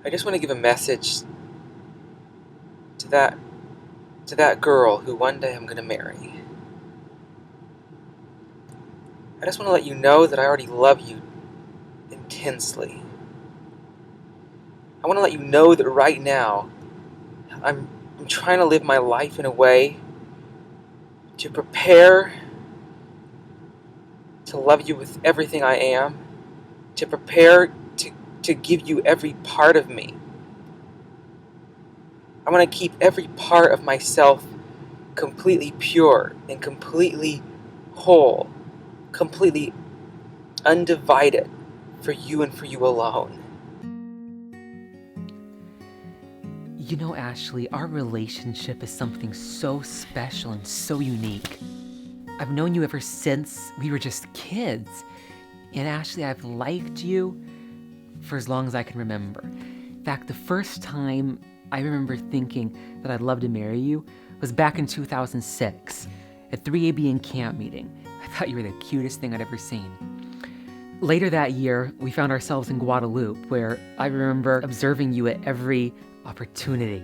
I just want to give a message to that girl who one day I'm going to marry. I just want to let you know that I already love you intensely. I want to let you know that right now I'm trying to live my life in a way to prepare to love you with everything I am, to prepare to give you every part of me. I want to keep every part of myself completely pure and completely whole, completely undivided for you and for you alone. You know, Ashley, our relationship is something so special and so unique. I've known you ever since we were just kids. And Ashley, I've liked you for as long as I can remember. In fact, the first time I remember thinking that I'd love to marry you was back in 2006 at 3AB in camp meeting. I thought you were the cutest thing I'd ever seen. Later that year, we found ourselves in Guadalupe, where I remember observing you at every opportunity.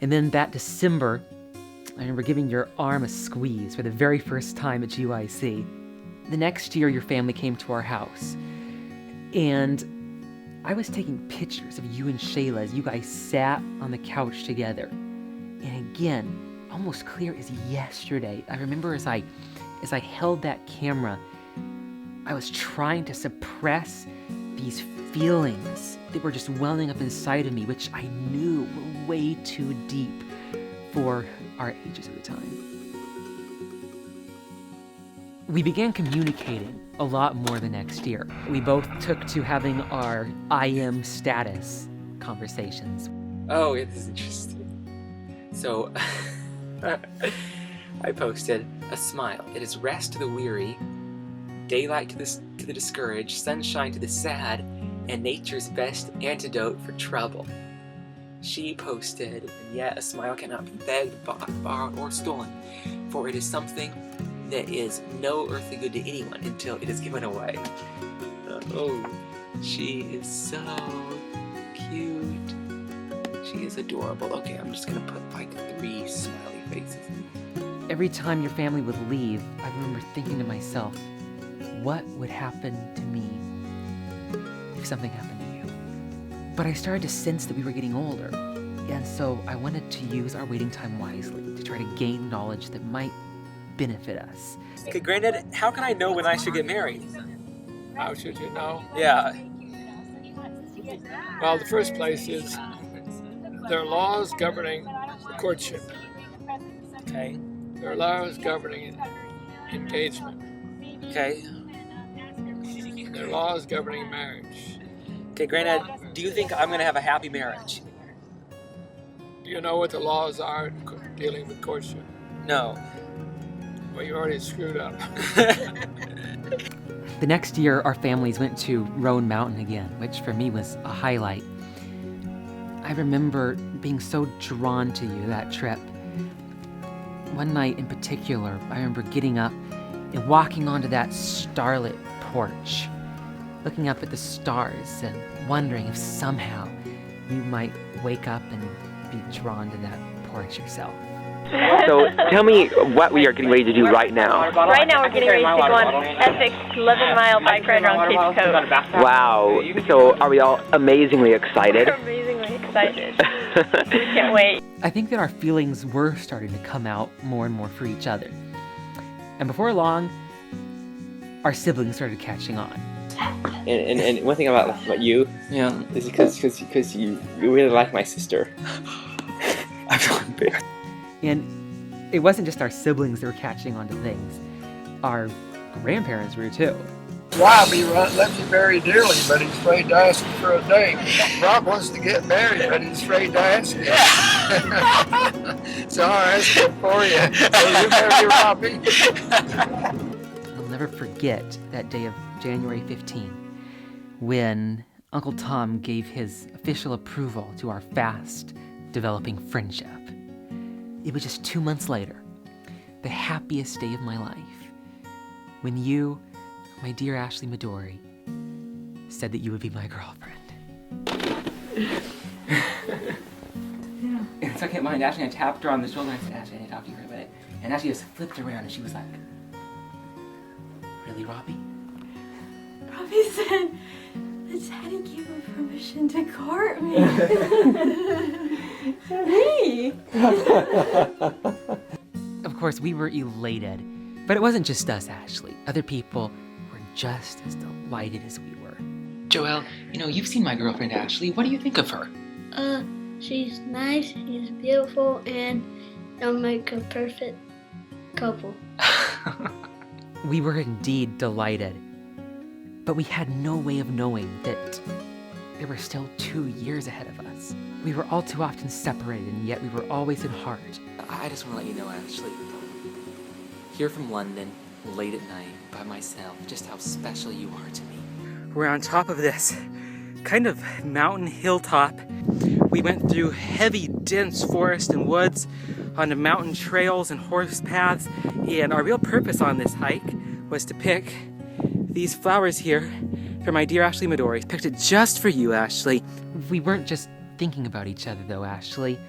And then that December, I remember giving your arm a squeeze for the very first time at GYC. The next year, your family came to our house, and I was taking pictures of you and Shayla as you guys sat on the couch together. And again, almost clear as yesterday, I remember as I held that camera, I was trying to suppress these feelings that were just welling up inside of me, which I knew were way too deep for our ages at the time. We began communicating a lot more the next year. We both took to having our I am status conversations. Oh, it is interesting. So, I posted a smile. It is rest to the weary, daylight to the discouraged, sunshine to the sad, and nature's best antidote for trouble. She posted, and yet a smile cannot be begged, bought, borrowed, or stolen, for it is something that is no earthly good to anyone until it is given away. Oh, she is so cute. She is adorable. Okay, I'm just gonna put like 3 smiley faces. Every time your family would leave, I remember thinking to myself, what would happen to me if something happened to you? But I started to sense that we were getting older, and so I wanted to use our waiting time wisely to try to gain knowledge that might benefit us. Okay, Granddad, how can I know when I should get married? How should you know? Yeah. Well, the first place is there are laws governing courtship. Okay. There are laws governing engagement. Okay. There are laws governing marriage. Okay, Granddad, do you think I'm gonna have a happy marriage? Do you know what the laws are dealing with courtship? No. Well, you already screwed up. The next year, our families went to Roan Mountain again, which for me was a highlight. I remember being so drawn to you that trip. One night in particular, I remember getting up and walking onto that starlit porch, looking up at the stars and wondering if somehow you might wake up and be drawn to that porch yourself. So tell me what we are getting ready to do right now. Right now we're getting ready to go on an epic 11-mile bike ride around Cape Coast. Wow. So are we all amazingly excited? We're amazingly excited. We can't wait. I think that our feelings were starting to come out more and more for each other. And before long, our siblings started catching on. And one thing about you, Yeah. is because you really like my sister. I feel embarrassed. And it wasn't just our siblings that were catching on to things. Our grandparents were too. Robbie loves you very dearly, but he's afraid to ask you for a date. Rob wants to get married, but he's afraid to ask you. So I'll ask him for you. Will you marry Robbie? I'll never forget that day of January 15, when Uncle Tom gave his official approval to our fast developing friendship. It was just 2 months later, the happiest day of my life, when you, my dear Ashley Midori, said that you would be my girlfriend. And so I kept mind Ashley, and I tapped her on the shoulder and I said, Ashley, I need to talk to you for a minute. And Ashley just flipped around and she was like, really, Robbie? Robbie said that Daddy gave him permission to court me. Me? Of course, we were elated. But it wasn't just us, Ashley. Other people were just as delighted as we were. Joelle, you've seen my girlfriend Ashley. What do you think of her? She's nice, she's beautiful, and they'll make a perfect couple. We were indeed delighted. But we had no way of knowing that there were still 2 years ahead of us. We were all too often separated, and yet we were always in heart. I just want to let you know, Ashley, here from London, late at night, by myself, just how special you are to me. We're on top of this kind of mountain hilltop. We went through heavy, dense forest and woods, onto mountain trails and horse paths, and our real purpose on this hike was to pick these flowers here for my dear Ashley Midori. Picked it just for you, Ashley. We weren't just thinking about each other, though, Ashley.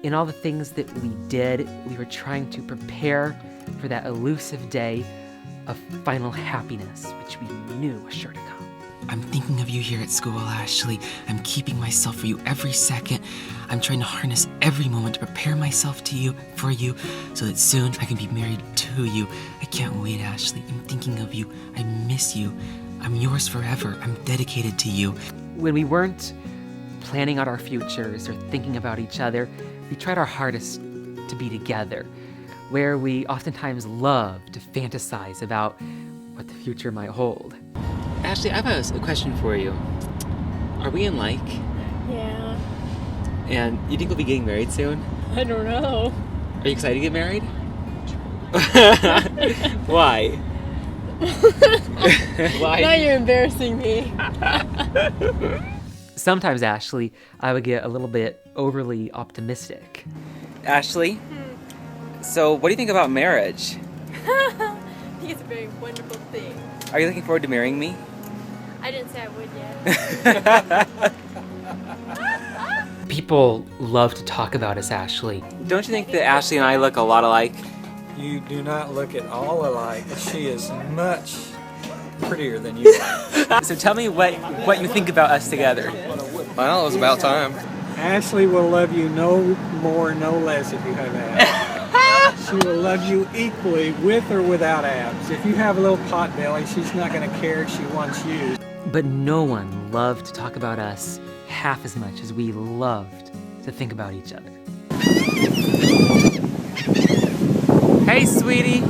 In all the things that we did, we were trying to prepare for that elusive day of final happiness, which we knew was sure to come. I'm thinking of you here at school, Ashley. I'm keeping myself for you every second. I'm trying to harness every moment to prepare myself for you, so that soon I can be married to you. I can't wait, Ashley. I'm thinking of you. I miss you. I'm yours forever. I'm dedicated to you. When we weren't planning out our futures or thinking about each other, we tried our hardest to be together, where we oftentimes love to fantasize about what the future might hold. Ashley, I have a question for you. Are we in like? Yeah. And you think we'll be getting married soon? I don't know. Are you excited to get married? Why? Why? Now you're embarrassing me. Sometimes, Ashley, I would get a little bit overly optimistic. Ashley, so what do you think about marriage? I think it's a very wonderful thing. Are you looking forward to marrying me? I didn't say I would yet. People love to talk about us, Ashley. Don't you think that Ashley and I look a lot alike? You do not look at all alike. She is much prettier than you are. So tell me what you think about us together. Well, it was about time. Ashley will love you no more, no less if you have abs. She will love you equally with or without abs. If you have a little pot belly, she's not going to care. She wants you. But no one loved to talk about us half as much as we loved to think about each other. Hey, sweetie.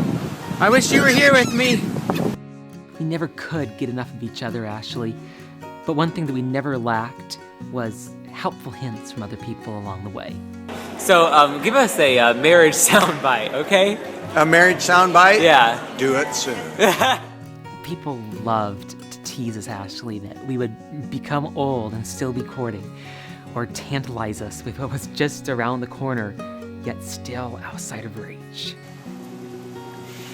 I wish you were here with me. We never could get enough of each other, Ashley. But one thing that we never lacked was helpful hints from other people along the way. So, give us a marriage soundbite, okay? A marriage soundbite? Yeah. Do it soon. People loved to tease us, Ashley, that we would become old and still be courting, or tantalize us with what was just around the corner, yet still outside of reach.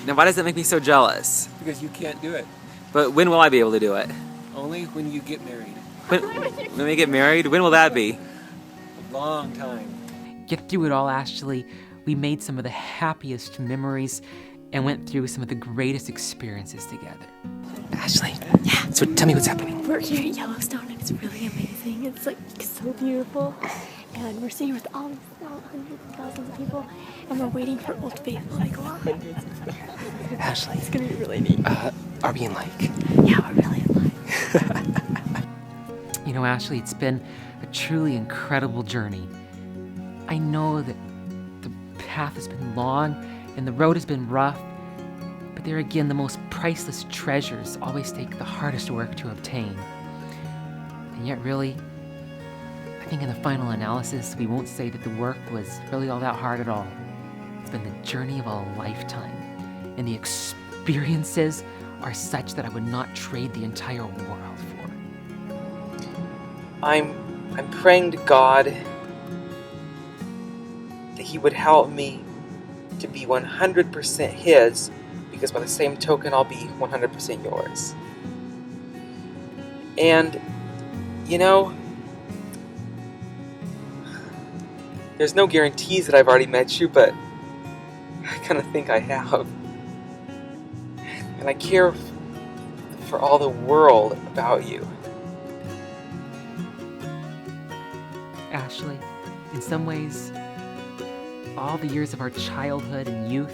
Now, why does that make me so jealous? Because you can't do it. But when will I be able to do it? Only when you get married. When we get married? When will that be? A long time. Get through it all, Ashley. We made some of the happiest memories and went through some of the greatest experiences together. Ashley, yeah. So tell me what's happening. We're here at Yellowstone and it's really amazing. It's like so beautiful. And we're sitting with all these hundreds and thousands of people and we're waiting for Old Faithful to go on. Ashley. It's gonna be really neat. Are we in like? Yeah, we're really in like. You know, Ashley, it's been a truly incredible journey. I know that the path has been long and the road has been rough, but there again, the most priceless treasures always take the hardest work to obtain. And yet, really, I think in the final analysis, we won't say that the work was really all that hard at all. It's been the journey of a lifetime, and the experiences are such that I would not trade the entire world for. I'm praying to God that He would help me to be 100% His, because by the same token, I'll be 100% yours. And, you know, There's no guarantees that I've already met you, but I kind of think I have. And I care for all the world about you. Ashley, in some ways, all the years of our childhood and youth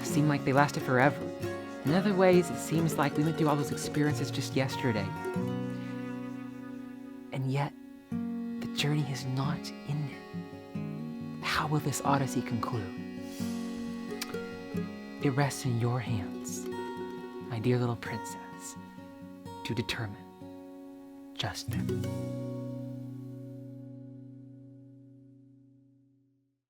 seem like they lasted forever. In other ways, it seems like we went through all those experiences just yesterday. And yet, the journey has not ended. How will this odyssey conclude? It rests in your hands, my dear little princess, to determine just that.